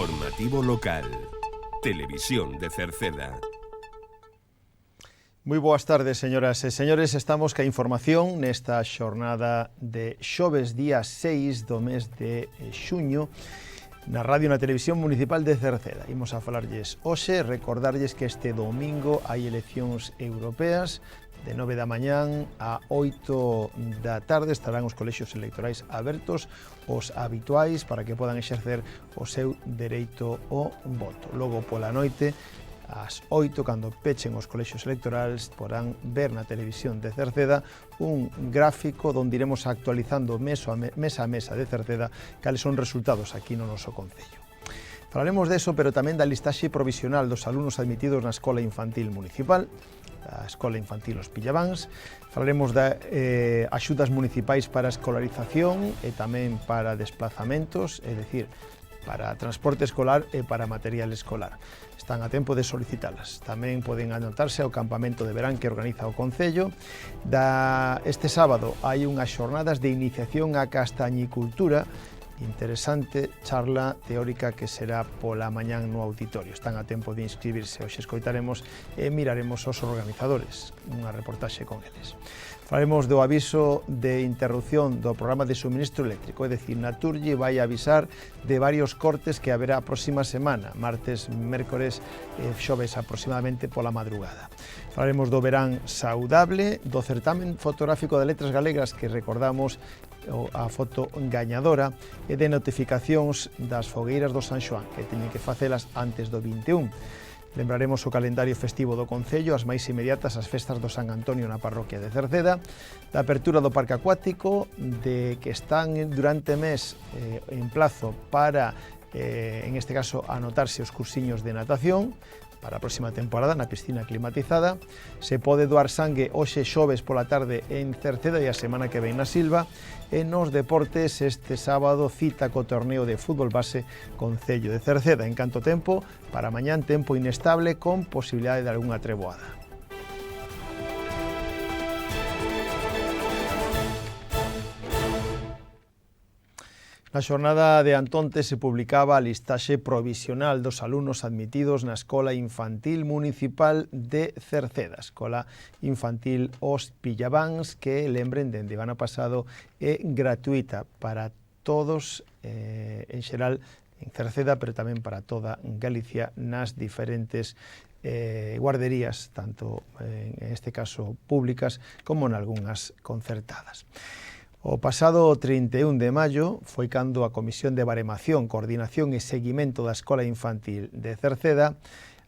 Informativo local. Televisión de Cerceda. Moi boas tardes, señoras e señores. Estamos ca información nesta xornada de xoves día 6 do mes de xuño na radio e na televisión municipal de Cerceda. Imos a falarlles hoxe, recordarlles que este domingo hai eleccións europeas. De 9 da mañán a 8 da tarde estarán os colexios electorais abertos, os habituais, para que podan exercer o seu dereito ao voto. Logo pola noite, ás 8, cando pechen os colexios electorais, podrán ver na televisión de Cerceda un gráfico onde iremos actualizando mes a mesa de Cerceda cales son resultados aquí no noso concello. Falaremos deso, pero tamén da listaxe provisional dos alumnos admitidos na Escola Infantil Municipal, a Escola Infantil Os Pillavans. Falaremos de axudas municipais para a escolarización e tamén para desplazamentos, é dicir, para transporte escolar e para material escolar. Están a tempo de solicitalas. Tamén poden anotarse ao campamento de verán que organiza o Concello. Este sábado hai unhas xornadas de iniciación á castañicultura, interesante charla teórica que será pola mañán no auditorio. Están a tempo de inscribirse. Hoxe escoitaremos e miraremos os organizadores, unha reportaxe con eles. Falaremos do aviso de interrupción do programa de suministro eléctrico, é dicir, Naturgy vai avisar de varios cortes que haberá a próxima semana, martes, mércores e xoves aproximadamente pola madrugada. Falaremos do verán saudable, do certamen fotográfico de letras galegas que recordamos a foto gañadora e de notificacións das fogueiras do San Xoán, que teñen que facelas antes do 21. Lembraremos o calendario festivo do Concello, as máis inmediatas as festas do San Antonio na parroquia de Cerceda, da apertura do parque acuático, de que están durante mes en plazo para, en este caso, anotarse os cursiños de natación, para a próxima temporada na piscina climatizada. Se pode doar sangue hoxe xoves pola tarde en Cerceda e a semana que ven na Silva. E nos deportes este sábado cita co torneo de fútbol base Concello de Cerceda. En canto tempo, para mañán tempo inestable con posibilidade de algunha treboada. Na xornada de Antonte se publicaba a listaxe provisional dos alumnos admitidos na Escola Infantil Municipal de Cerceda, Escola Infantil Os Pillavans, que, lembren, dende o ano pasado é gratuita para todos, en xeral, en Cerceda, pero tamén para toda Galicia nas diferentes guarderías, tanto en este caso públicas como en algunhas concertadas. O pasado 31 de maio foi cando a Comisión de Baremación, Coordinación e Seguimento da Escola Infantil de Cerceda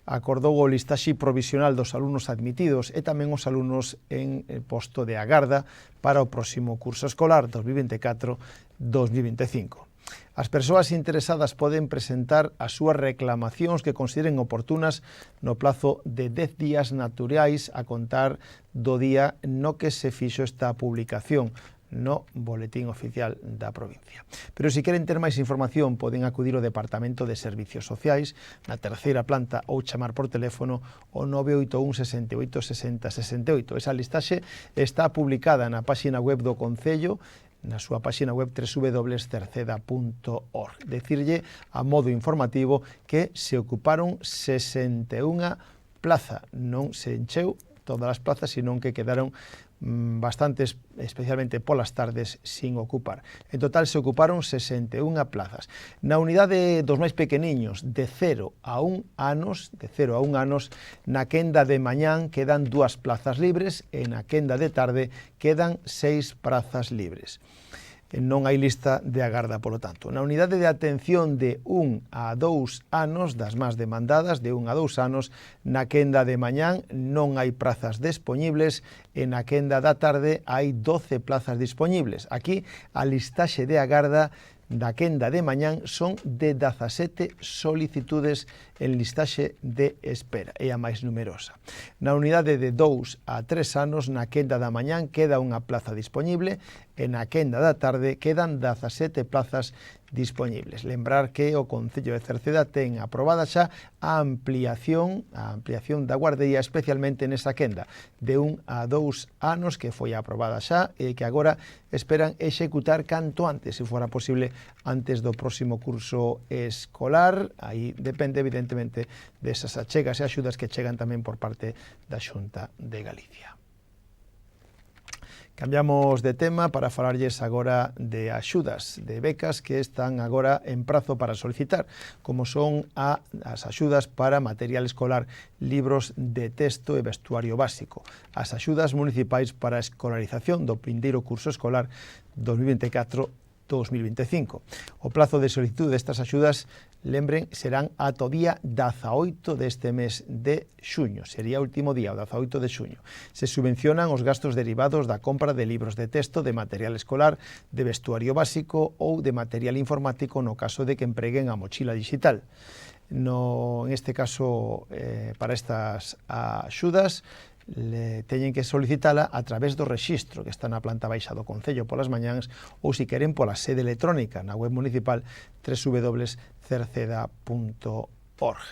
acordou o listaxe provisional dos alumnos admitidos e tamén os alumnos en posto de agarda para o próximo curso escolar 2024-2025. As persoas interesadas poden presentar as súas reclamacións que consideren oportunas no plazo de 10 días naturais a contar do día no que se fixo esta publicación no Boletín Oficial da provincia. Pero se queren ter máis información poden acudir ao Departamento de Servicios Sociais na terceira planta ou chamar por teléfono o 981 68 60 68. Esa listaxe está publicada na páxina web do Concello, na súa páxina web www.cerceda.org. Decirlle a modo informativo que se ocuparon 61 plaza. Non se encheu todas as plazas, senón que quedaron bastantes, especialmente polas tardes, sin ocupar. En total se ocuparon 61 plazas. Na unidade dos máis pequeniños, de 0 a 1 anos, na quenda de mañán quedan 2 plazas libres e na quenda de tarde quedan 6 prazas libres. Non hai lista de agarda, polo tanto. Na unidade de atención de 1 a 2 anos, das máis demandadas, de 1 a 2 anos, na quenda de mañán non hai prazas dispoñibles e na quenda da tarde hai 12 plazas dispoñibles. Aquí a listaxe de agarda da quenda de mañán son de 17 solicitudes en listaxe de espera, é a máis numerosa. Na unidade de 2 a 3 anos, na quenda da mañán queda unha plaza dispoñible e na quenda da tarde quedan 17 plazas dispoñibles. Lembrar que o Concello de Cerceda ten aprobada xa a ampliación da guardería, especialmente nesa quenda de 1 a 2 anos, que foi aprobada xa e que agora esperan executar canto antes, se fora posible antes do próximo curso escolar. Aí depende evidentemente desas achegas e axudas que chegan tamén por parte da Xunta de Galicia. Cambiamos de tema para falarlles agora de axudas, de becas que están agora en prazo para solicitar, como son as axudas para material escolar, libros de texto e vestuario básico, as axudas municipais para a escolarización do vindeiro curso escolar 2024-2025. O plazo de solicitud destas axudas, lembren, serán ata o día 18 deste mes de xuño. Sería o último día, o 18 de xuño. Se subvencionan os gastos derivados da compra de libros de texto, de material escolar, de vestuario básico ou de material informático no caso de que empreguen a mochila digital. En este caso, para estas axudas, teñen que solicitala a través do rexistro que está na planta baixa do Concello polas mañáns, ou se queren pola sede electrónica na web municipal www.cerceda.org.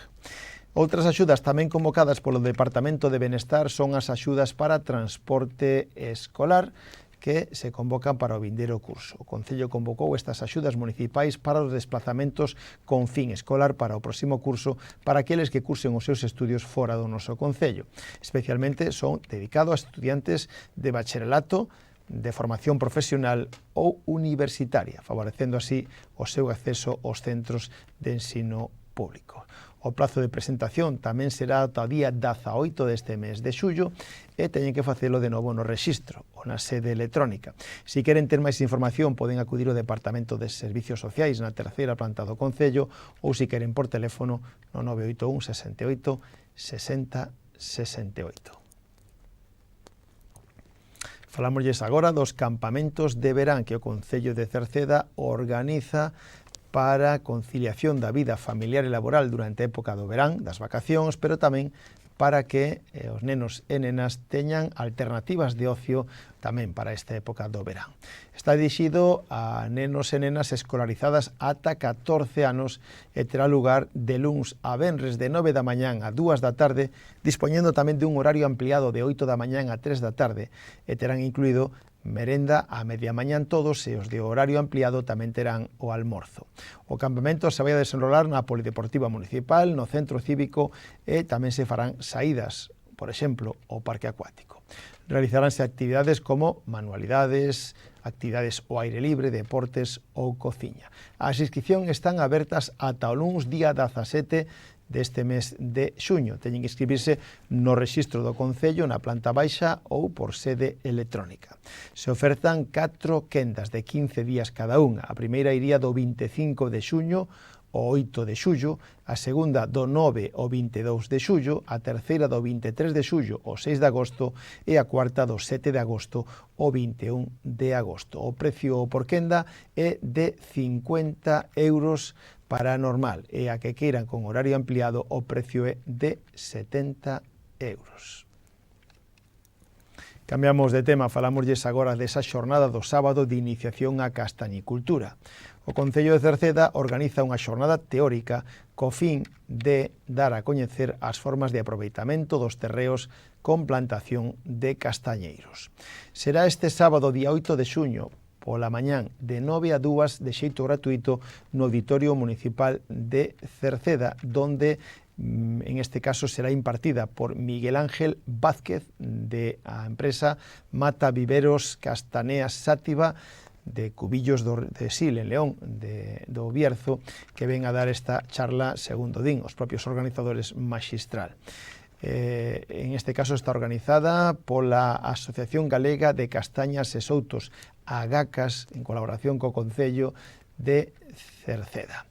Outras axudas tamén convocadas polo Departamento de Benestar son as axudas para transporte escolar que se convocan para o vindeiro curso. O Concello convocou estas axudas municipais para os desplazamentos con fin escolar para o próximo curso para aqueles que cursen os seus estudios fora do noso Concello. Especialmente son dedicados a estudiantes de bacharelato, de formación profesional ou universitaria, favorecendo así o seu acceso aos centros de ensino público. O prazo de presentación tamén será ata o día 18 deste mes de xullo e teñen que facelo de novo no rexistro ou na sede electrónica. Se queren ter máis información poden acudir ao Departamento de Servicios Sociais na terceira planta do Concello ou se queren por teléfono no 981 68 60 68. Falámosles agora dos campamentos de verán que o Concello de Cerceda organiza para a conciliación da vida familiar e laboral durante a época do verán, das vacacións, pero tamén para que os nenos e nenas teñan alternativas de ocio tamén para esta época do verán. Está dirixido a nenos e nenas escolarizadas ata 14 anos e terá lugar de luns a venres de 9 da mañán a 2 da tarde, dispoñendo tamén de un horario ampliado de 8 da mañán a 3 da tarde e terán incluído merenda a media mañán todos e os de horario ampliado tamén terán o almorzo. O campamento se vai a desenrolar na Polideportiva Municipal, no Centro Cívico e tamén se farán saídas, por exemplo, ao Parque Acuático. Realizaránse actividades como manualidades, actividades ao aire libre, deportes ou cociña. As inscripcións están abertas ata o luns día 17 deste mes de xuño. Teñen que inscribirse no rexistro do Concello, na planta baixa ou por sede electrónica. Se ofertan 4 quendas de 15 días cada unha. A primeira iría do 25 de xuño ao 8 de xullo, a segunda do 9 ao 22 de xullo, a terceira do 23 de xullo ao 6 de agosto e a cuarta do 7 de agosto ao 21 de agosto. O precio por quenda é de 50 euros para normal e a que queiran con horario ampliado o precio é de 70 euros. Cambiamos de tema, falámosles agora desa xornada do sábado de iniciación á castañicultura. O Concello de Cerceda organiza unha xornada teórica co fin de dar a coñecer as formas de aproveitamento dos terreos con plantación de castañeiros. Será este sábado, día 8 de xuño, pola mañán de 9 a 2 de xeito gratuito no Auditorio Municipal de Cerceda, donde en este caso será impartida por Miguel Ángel Vázquez de a empresa Mata Viveros Castaneas Sátiva de Cubillos de Sil, en León, do Bierzo, que ven a dar esta charla, segundo din os propios organizadores, magistral. En este caso está organizada pola Asociación Galega de Castañas e Soutos, AGACAS, en colaboración co Concello de Cerceda.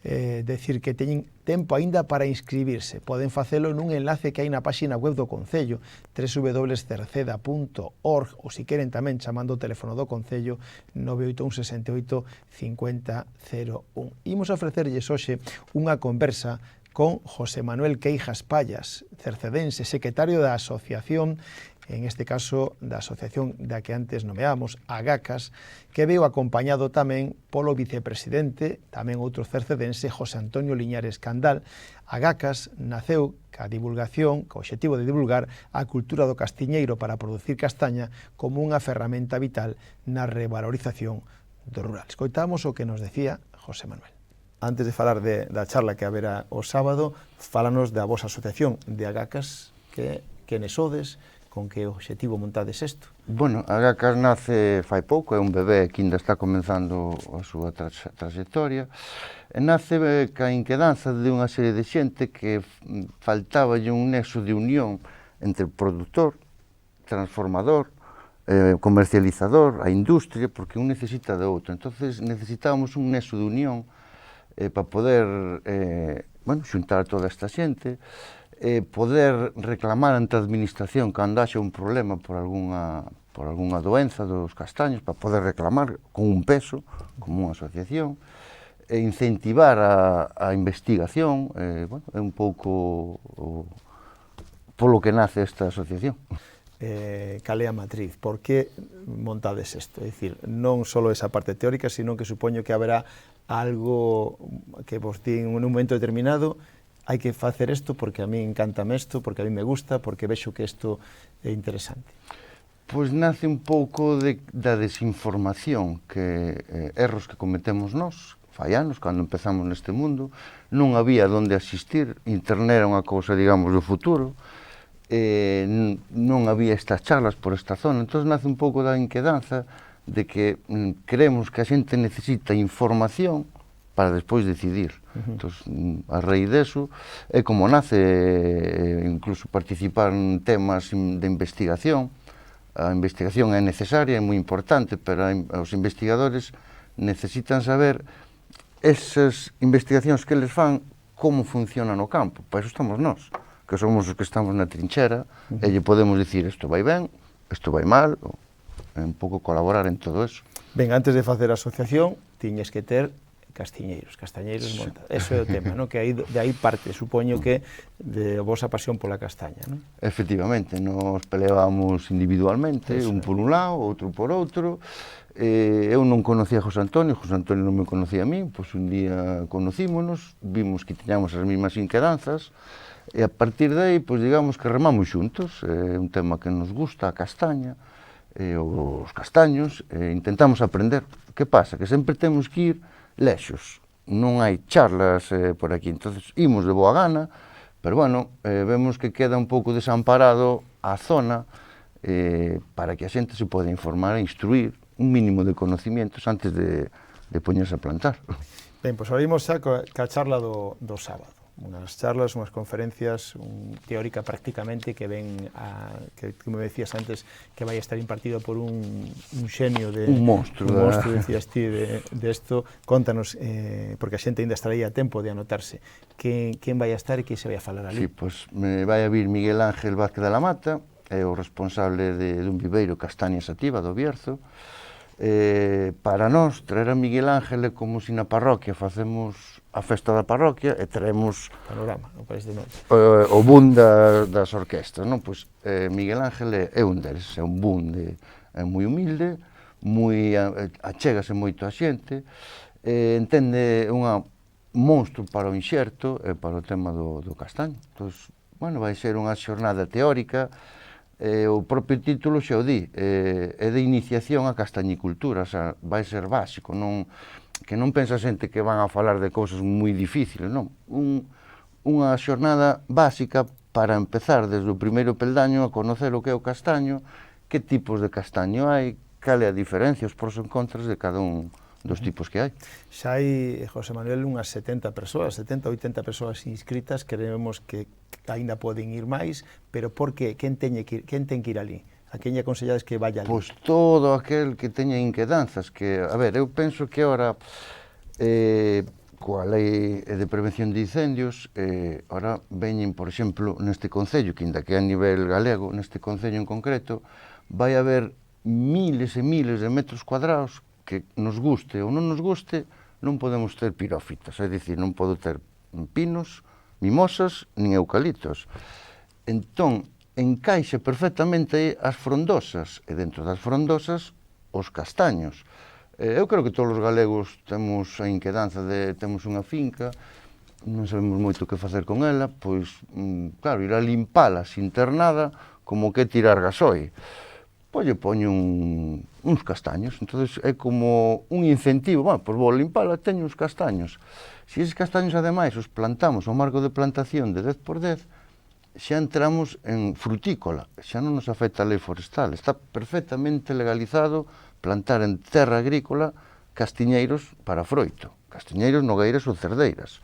Decir que teñen tempo aínda para inscribirse. Poden facelo nun enlace que hai na páxina web do Concello, www.cerceda.org, ou se queren tamén chamando o teléfono do Concello 981 68 50 01. Imos ofrecerlles hoxe unha conversa con José Manuel Queijas Payas, cercedense, secretario da asociación, en este caso da asociación da que antes nomeamos, Agacas, que veu acompañado tamén polo vicepresidente, tamén outro cercedense, José Antonio Liñares Candal. Agacas naceu ca divulgación, co obxectivo de divulgar a cultura do castiñeiro para producir castaña como unha ferramenta vital na revalorización do rural. Escoitamos o que nos decía José Manuel. Antes de falar da charla que haberá o sábado, fálanos da vosa asociación de Agacas, que ne sodes, con que obxectivo montades isto? Bueno, Agacas nace fai pouco, é un bebé que ainda está comenzando a súa trayectoria, e nace ca inquedanza de unha serie de xente que faltaballe un nexo de unión entre produtor, transformador, comercializador, a industria, porque un necesita do outro. Entonces necesitábamos un nexo de unión para poder xuntar toda esta xente, poder reclamar ante a administración cando haxa un problema por algunha doenza dos castaños, para poder reclamar con un peso, como unha asociación, e incentivar a investigación, é un pouco polo que nace esta asociación. Cal é a matriz? Por que montades isto? É dicir, non só esa parte teórica, sino que supoño que haberá algo que vos din en un momento determinado, hai que facer isto porque a mí encántame isto, porque a mí me gusta, porque vexo que isto é interesante. Pois nace un pouco da desinformación, que erros que cometemos nós, fai anos, cando empezamos neste mundo, non había onde asistir, internet era unha cousa, digamos, do futuro, non había estas charlas por esta zona, entón nace un pouco da inquedanza de que creemos que a xente necesita información para despois decidir. Entón, a raíz deso, é como nace incluso participar en temas de investigación. A investigación é necesaria, é moi importante, pero os investigadores necesitan saber esas investigacións que eles fan, como funciona no campo. Para iso estamos nós, que somos os que estamos na trinchera, e lle podemos dicir isto vai ben, isto vai mal, un pouco colaborar en todo eso. Ben, antes de facer a asociación, tiñes que ter castañeiros montados. Eso é o tema, ¿no? Que de aí parte, supoño que, de vosa pasión pola castaña, ¿no? Efectivamente, nos peleábamos individualmente, un por un lado, outro por outro. Eu non conocía a José Antonio non me conocía a mí, pois un día conocímonos, vimos que tiñamos as mesmas inquedanzas, e a partir de aí, pois digamos que remamos xuntos, é un tema que nos gusta, a castaña, os castaños, intentamos aprender. Que pasa? Que sempre temos que ir lexos, non hai charlas por aquí, entonces imos de boa gana, pero bueno, vemos que queda un pouco desamparado a zona para que a xente se poda informar e instruir un mínimo de conocimientos antes de poñerse a plantar. Ben, pois abrimos xa ca charla do sábado. Unhas charlas, unhas conferencias teórica prácticamente que ven que me decías antes que vai estar impartido por un xenio un monstro, decías ti de isto. Contanos, porque a xente ainda estará aí a tempo de anotarse, quen vai a estar e que se vai a falar ali. Sí, pois me vai a vir Miguel Ángel Vázquez de la Mata, é o responsable dun viveiro Castaña Sativa do Bierzo. Para nós, traer a Miguel Ángel é como se na parroquia facemos a festa da parroquia e traemos Panorama, o País de Norte, o boom das orquestas, non? Pois Miguel Ángel é un deles, é un boom, é moi humilde, achégase moito a xente, entende un monstro para o inxerto e para o tema do castaño. Entón, bueno, vai ser unha xornada teórica. O propio título xa o di, é de iniciación á castañicultura, o sea, vai ser básico, que non pensa xente que van a falar de cousas moi difíciles, non. Unha xornada básica para empezar desde o primeiro peldaño a conocer o que é o castaño, que tipos de castaño hai, cal é a diferencia, os pros e contras de cada un dos tipos que hai. Xa hai, José Manuel, unhas 70 persoas, 70, 80 persoas inscritas, creemos que aínda poden ir máis, pero por que? Quen ten que ir ali? A quen lle aconsellades que vaya ali? Pois todo aquel que teña inquedanzas, que, a ver, eu penso que ahora, coa lei de prevención de incendios, ahora veñen, por exemplo, neste concello, que ainda que a nivel galego, neste concello en concreto, vai haber miles e miles de metros cuadrados que nos guste ou non nos guste, non podemos ter pirófitas, é dicir, non podo ter pinos, mimosas nin eucaliptos. Entón, encaixa perfectamente as frondosas, e dentro das frondosas, os castaños. Eu creo que todos os galegos temos a inquedanza de temos unha finca, non sabemos moito que facer con ela, pois, claro, ir a limpala sin ter nada, como que tirar gasoil. Pois lle poño uns castaños, entonces é como un incentivo, pois vou limpala, teño uns castaños. Se eses castaños, ademais, os plantamos ao marco de plantación de 10x10, xa entramos en frutícola, xa non nos afecta a lei forestal, está perfectamente legalizado plantar en terra agrícola castiñeiros para froito, castiñeiros, nogueiras ou cerdeiras,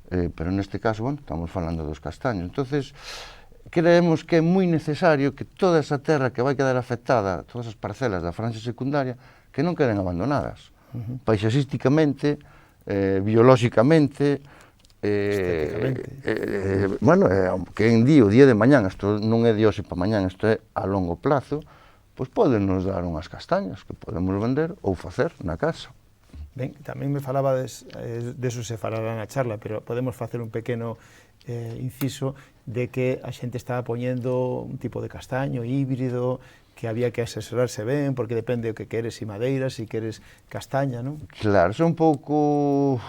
pero neste caso, estamos falando dos castaños. Entonces, creemos que é moi necesario que toda esa terra que vai quedar afectada, todas as parcelas da franxa secundaria, que non queden abandonadas, paisaxísticamente, biolóxicamente, que en día, o día de mañán, isto non é de hoxe para mañán, isto é a longo plazo, pois poden nos dar unhas castañas que podemos vender ou facer na casa. Ben, tamén me falaba deso se falará na charla, pero podemos facer un pequeno inciso de que a xente estaba poñendo un tipo de castaño híbrido, que había que asesorarse ben, porque depende do que queres, si madeira, si queres castaña, non? Claro, son un pouco...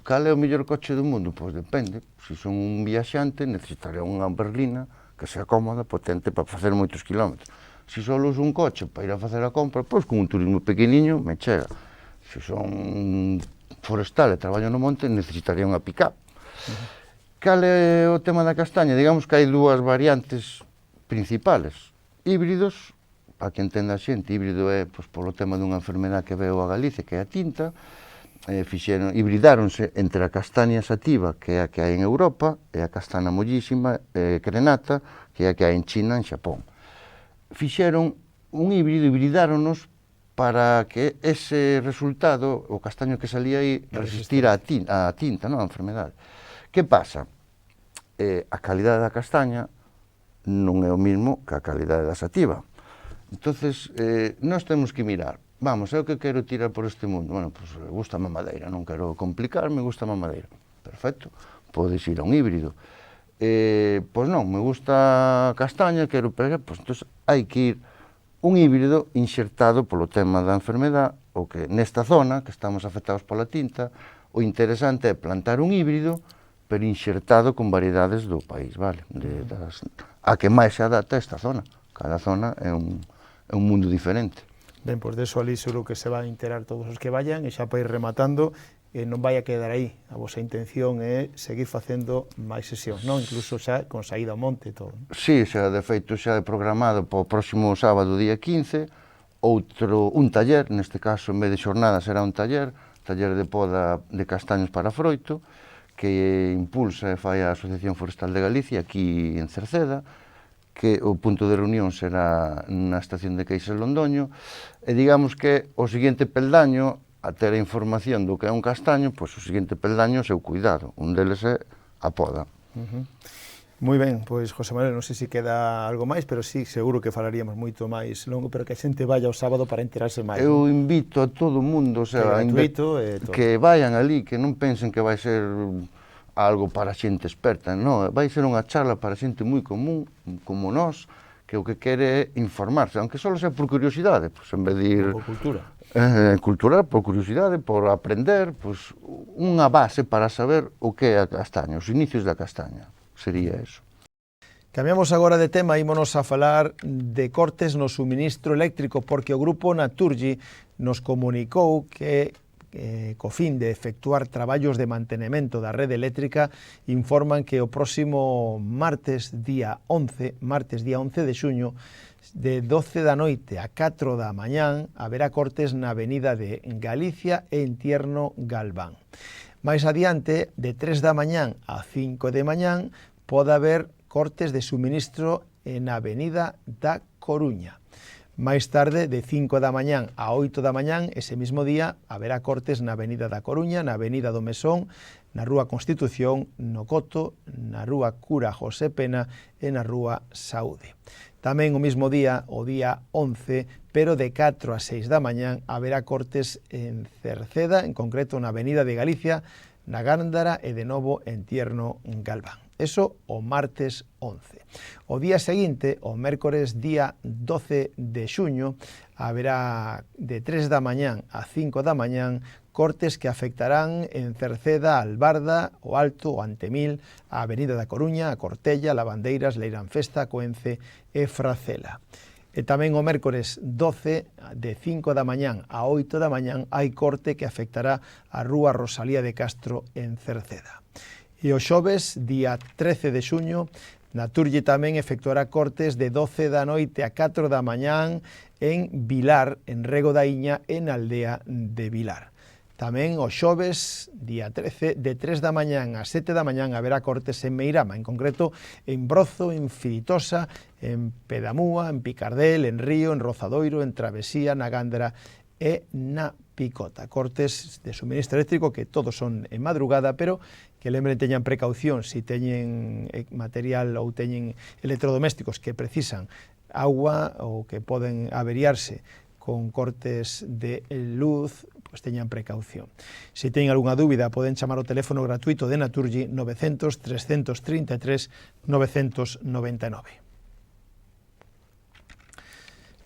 Cal é o mellor coche do mundo? Pois depende. Se son un viaxante, necesitaré unha berlina que sea cómoda, potente, para facer moitos kilómetros. Se só uso un coche para ir a facer a compra, pois con un turismo pequeniño me chega. Se son forestal e traballo no monte, necesitaría unha pick-up. Cal é o tema da castaña? Digamos que hai dúas variantes principales. Híbridos, para que entenda a xente, híbrido é polo tema dunha enfermedade que veo a Galicia, que é a tinta, hibridáronse entre a castaña sativa, que é a que hai en Europa, e a castana mollísima, crenata, que é a que hai en China, en Xapón. Fixeron un híbrido, hibridáronos para que ese resultado, o castaño que salía aí, resistira a tinta, non a enfermedade. Que pasa? A calidade da castaña non é o mismo que a calidade da sativa. Entonces, nós temos que mirar, vamos, é o que quero tirar por este mundo. Bueno, pois gusta-me a madeira, non quero complicarme, gusta-me a madeira. Perfecto, podes ir a un híbrido. Pois non, me gusta a castaña, quero pegar, pois entón hai que ir un híbrido inxertado polo tema da enfermedade, o que nesta zona, que estamos afectados pola tinta, o interesante é plantar un híbrido, pero inxertado con variedades do país, vale? A que máis se adapta a esta zona. Cada zona é un mundo diferente. Ben, pois deso ali seguro que se van a enterar todos os que vayan, e xa para ir rematando, non vai a quedar aí. A vosa intención é seguir facendo máis sesións, non? Incluso xa con saída ao monte e todo. Sí, xa de feito xa é programado para o próximo sábado, día 15, un taller, neste caso, en vez de xornada, será un taller de poda de castaños para froito, que impulsa e fai a Asociación Forestal de Galicia aquí en Cerceda, que o punto de reunión será na estación de Queixas Londoño, e digamos que o seguinte peldaño, a ter a información do que é un castaño, pois o seguinte peldaño é o seu cuidado, un deles é a poda. Moi ben, pois José Manuel, non sei se queda algo máis, pero sí, seguro que falaríamos moito máis longo, pero que a xente vaya o sábado para enterarse máis. Eu invito a todo o mundo, o sea, que vayan ali, que non pensen que vai ser algo para xente experta, non, vai ser unha charla para xente moi común, como nós, que o que quere é informarse, aunque só sea por curiosidade, pois en vez de ir... Por cultura. Cultural, por curiosidade, por aprender, pois unha base para saber o que é a castaña, os inicios da castaña. Sería eso. Cambiamos agora de tema, ímonos a falar de cortes no suministro eléctrico, porque o grupo Naturgy nos comunicou que co fin de efectuar traballos de mantenimento da rede eléctrica, informan que o próximo martes día 11 de xuño, de 12 da noite a 4 da mañán, haberá cortes na avenida de Galicia e en Tierno Galván. Máis adiante, de 3 da mañán a 5 de mañán, pode haber cortes de suministro na avenida da Coruña. Máis tarde, de 5 da mañán a 8 da mañán, ese mismo día, haberá cortes na avenida da Coruña, na avenida do Mesón, na rúa Constitución, no Coto, na rúa Cura José Pena e na rúa Saúde. Tamén o mismo día, o día 11, pero de 4 a 6 da mañán, haberá cortes en Cerceda, en concreto na avenida de Galicia, na Gándara e de novo en Tierno Galván. Eso o martes 11. O día seguinte, o mércores día 12 de xuño, haberá de 3 da mañán a 5 da mañán cortes que afectarán en Cerceda, Albarda, o Alto, o Antemil, a Avenida da Coruña, a Cortella, Lavandeiras, Leirán-Festa, Coence e Fracela. E tamén o mércores 12, de 5 da mañán a 8 da mañán, hai corte que afectará a Rúa Rosalía de Castro en Cerceda. E o xoves, día 13 de xuño, Naturlle tamén efectuará cortes de 12 da noite a 4 da mañán en Vilar, en Rego da Iña e na aldea de Vilar. Tamén o xoves, día 13, de 3 da mañán a 7 da mañán haberá cortes en Meirama, en concreto en Brozo, en Firitosa, en Pedamúa, en Picardel, en Río, en Rozadoiro, en Travesía, na Gándara e na Picota. Cortes de suministro eléctrico que todos son en madrugada, pero que lembren teñan precaución si teñen material ou teñen electrodomésticos que precisan agua ou que poden averiarse con cortes de luz, pues teñan precaución. Se teñen algunha dúbida, poden chamar ao teléfono gratuito de Naturgy 900 333 999.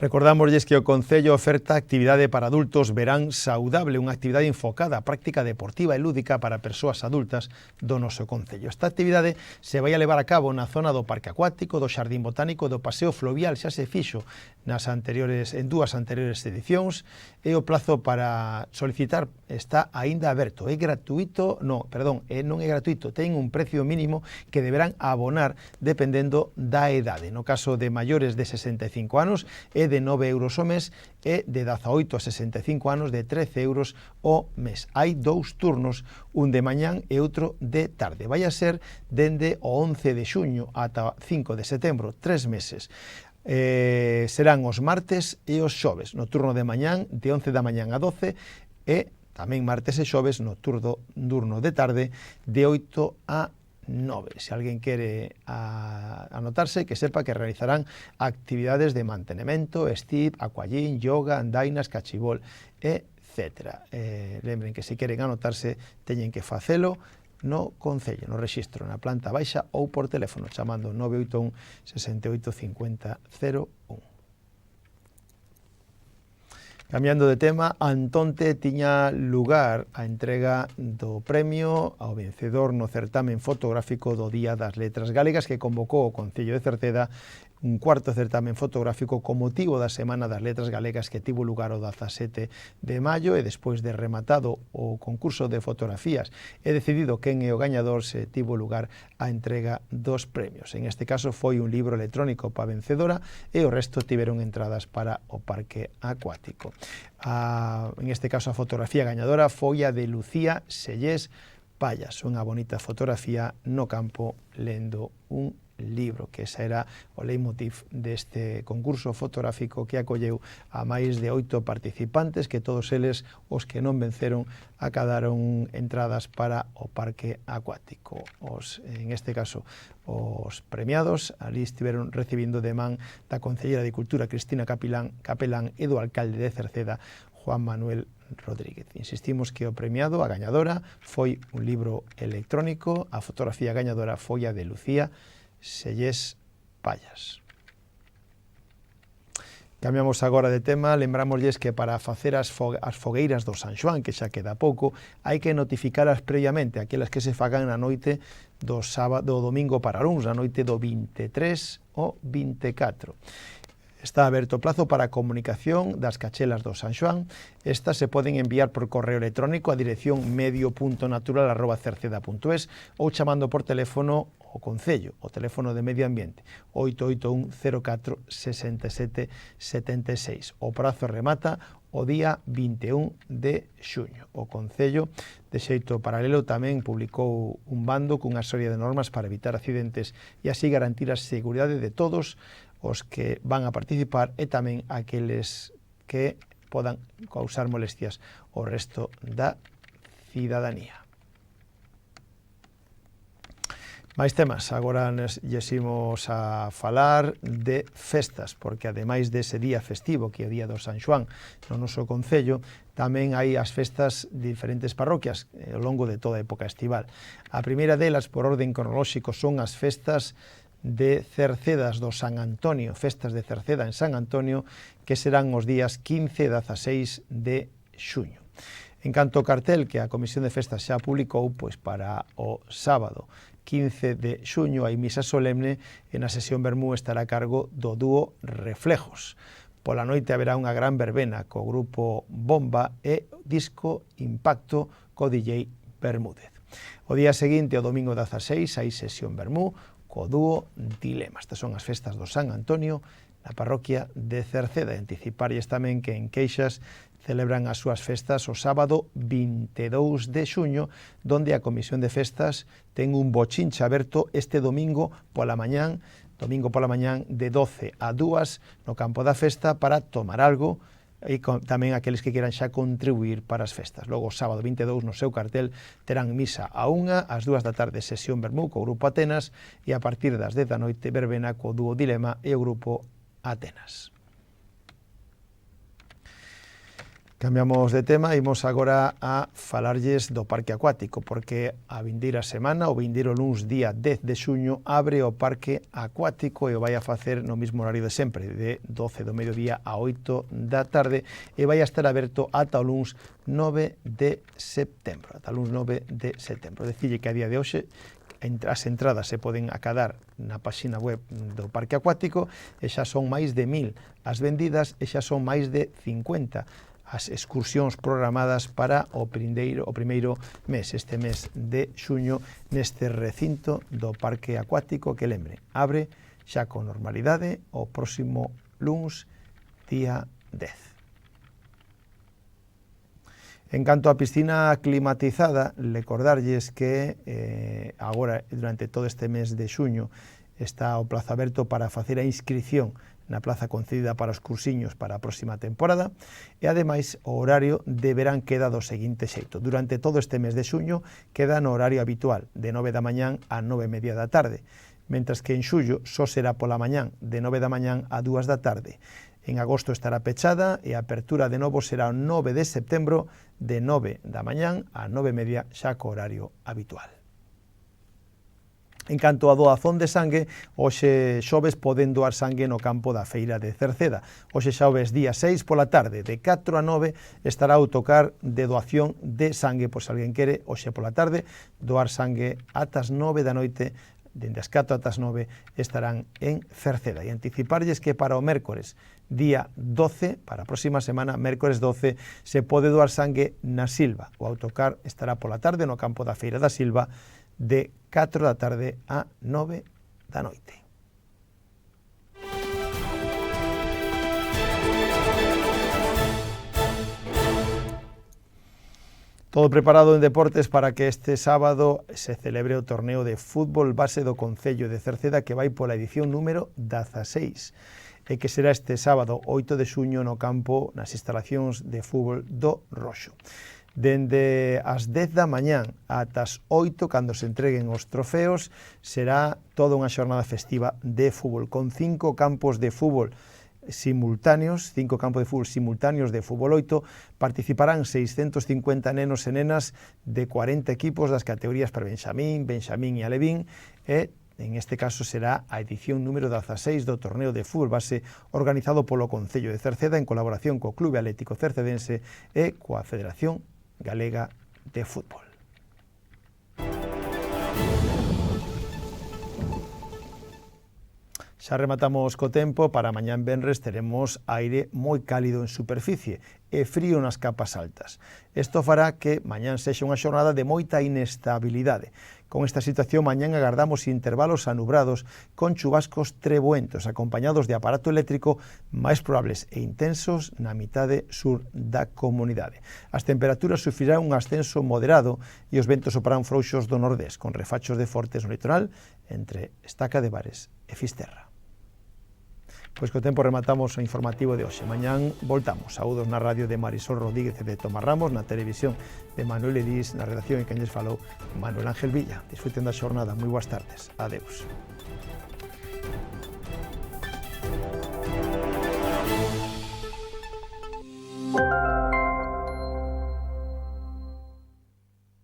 Recordámoslles que o Concello oferta actividade para adultos verán saudable, unha actividade enfocada á práctica deportiva e lúdica para persoas adultas do noso Concello. Esta actividade se vai a levar a cabo na zona do Parque Acuático, do Xardín Botánico, do Paseo Fluvial, xa se fixo en dúas anteriores edicións, e o plazo para solicitar está aínda aberto. É gratuito, non é gratuito, ten un precio mínimo que deberán abonar dependendo da edade. No caso de maiores de 65 anos é de 9 euros o mes e de 18 a 65 anos de 13 euros o mes. Hai dous turnos, un de mañán e outro de tarde. Vai a ser dende o 11 de xuño ata 5 de setembro, 3 meses. Serán os martes e os xoves, no turno de mañán de 11 da mañán a 12 e tamén martes e xoves no turno de tarde de 8 a 9. Se alguén quere anotarse, que sepa que realizarán actividades de mantenimento, estiv, aquallín, yoga, andainas, cachibol, etc. Lembren que se queren anotarse teñen que facelo no Concello, no rexistro, na planta baixa ou por teléfono, chamando 981 68 50 01. Cambiando de tema, antonte tiña lugar a entrega do premio ao vencedor no certamen fotográfico do Día das Letras Galegas que convocou o Concello de Cerceda, un cuarto certamen fotográfico con motivo da Semana das Letras Galegas que tivo lugar o 17 de maio e despois de rematado o concurso de fotografías e decidido quen é o gañador, se tivo lugar a entrega dos premios. En este caso foi un libro electrónico para vencedora e o resto tiveron entradas para o Parque Acuático. En este caso a fotografía gañadora foi a de Lucía Sellés Pallas, unha bonita fotografía no campo lendo un libro, que esa era o leitmotiv deste concurso fotográfico que acolleu a máis de 8 participantes, que todos eles, os que non venceron, acadaron entradas para o Parque Acuático. En este caso, os premiados ali estiveron recibindo de man da Concelleira de Cultura Cristina Capelán e do alcalde de Cerceda, Juan Manuel Rodríguez. Insistimos que o premiado, a gañadora, foi un libro electrónico, a fotografía gañadora foi a de Lucía Sellés Pallas. Cambiamos agora de tema, lembrámoslles que para facer as fogueiras do San Xoán, que xa queda pouco, hai que notificalas previamente, aquelas que se fagan na noite do domingo para luns, na noite do 23 ou 24. Está aberto o plazo para a comunicación das cachelas do San Xoán. Estas se poden enviar por correo electrónico a dirección medio.natural@cerceda.es ou chamando por teléfono o Concello, o teléfono de Medio Ambiente, 881 04 67 76. O prazo remata o día 21 de xuño. O Concello, de xeito paralelo, tamén publicou un bando cunha serie de normas para evitar accidentes e así garantir a seguridade de todos os que van a participar e tamén aqueles que podan causar molestias ao resto da cidadanía. Máis temas, agora llesimos a falar de festas, porque ademais dese día festivo, que é o día do San Xoán, no noso concello, tamén hai as festas de diferentes parroquias ao longo de toda a época estival. A primeira delas, por orden cronolóxico, son as festas de Cercedas do San Antonio, festas de Cerceda en San Antonio, que serán os días 15 e 16 de xuño. En canto ao cartel que a Comisión de Festas xa publicou, pois para o sábado 15 de xuño hai misa solemne e na sesión vermú estará a cargo do dúo Reflejos. Pola noite haberá unha gran verbena co grupo Bomba e disco Impacto co DJ Bermúdez. O día seguinte, o domingo 16, hai sesión vermú co dúo Dilema. Estas son as festas do San Antonio na parroquia de Cerceda. Anticiparlles tamén que en Queixas celebran as súas festas o sábado 22 de xuño, donde a Comisión de Festas ten un bochincha aberto este domingo pola mañán de 12 a 2 no campo da festa para tomar algo e tamén aqueles que queran xa contribuir para as festas. Logo, o sábado 22, no seu cartel, terán misa a 1, ás 2 da tarde sesión vermú co grupo Atenas e a partir das 10 da noite verbena co dúo Dilema e o grupo Atenas. Cambiamos de tema, imos agora a falarlles do parque acuático, porque a vindeira semana, o vindeiro luns día 10 de xuño, abre o parque acuático e o vai a facer no mesmo horario de sempre, de 12 do mediodía a 8 da tarde, e vai a estar aberto ata o luns 9 de setembro, Decille que a día de hoxe as entradas se poden acadar na páxina web do parque acuático e xa son máis de 1000 as vendidas e xa son máis de 50 as excursións programadas para o primeiro mes, este mes de xuño, neste recinto do parque acuático que, lembre, abre xa con normalidade o próximo luns, día 10. En canto á piscina climatizada, recordarlles que agora, durante todo este mes de xuño, está o plazo aberto para facer a inscripción na plaza concedida para os cursiños para a próxima temporada e, ademais, o horario deberán queda do seguinte xeito. Durante todo este mes de xuño queda no horario habitual, de 9 da mañán a 9:30 da tarde, mentras que en xullo só será pola mañán, de 9 da mañán a 2 da tarde. En agosto estará pechada e a apertura de novo será o 9 de setembro, de 9 da mañán a 9:30, xa co horario habitual. En canto a doazón de sangue, hoxe xoves poden doar sangue no campo da feira de Cerceda. Hoxe xoves día 6 pola tarde, de 4 a 9, estará o autocar de doación de sangue, pois se alguén quere, hoxe pola tarde, doar sangue ata as 9 da noite, dende as 4 ata as 9, estarán en Cerceda. E anticiparlles que para o mércores, día 12, para a próxima semana, mércores 12, se pode doar sangue na Silva. O autocar estará pola tarde no campo da feira da Silva, de 4 da tarde a 9 da noite. Todo preparado en deportes para que este sábado se celebre o torneo de fútbol base do Concello de Cerceda, que vai pola edición número 16 e que será este sábado 8 de xuño no campo, nas instalacións de fútbol do Roxo. Dende as 10 da mañán ata as 8, cando se entreguen os trofeos, será toda unha xornada festiva de fútbol, con 5 campos de fútbol simultáneos, 5 campos de fútbol simultáneos de fútbol 8, participarán 650 nenos e nenas de 40 equipos das categorías para Benxamín e Alevín, e en este caso será a edición número 16 do torneo de fútbol base organizado polo Concello de Cerceda en colaboración co Clube Atlético Cercedense e coa Federación Galega de Fútbol. Xa rematamos co tempo. Para mañán venres teremos aire moi cálido en superficie e frío nas capas altas. Isto fará que mañán sexa unha xornada de moita inestabilidade. Con esta situación, mañán agardamos intervalos anubrados con chubascos treboentos, acompañados de aparato eléctrico máis probables e intensos na mitade sur da comunidade. As temperaturas sufrirán un ascenso moderado e os ventos soprarán frouxos do nordés, con refachos de fortes no litoral entre Estaca de Bares e Fisterra. Pois co tempo rematamos o informativo de hoxe. Mañán voltamos. Saúdos na radio de Marisol Rodríguez e de Tomás Ramos, na televisión de Manuel Edís, na redacción en quen lles falou Manuel Ángel Villa. Disfruten da xornada. Moi boas tardes. Adeus.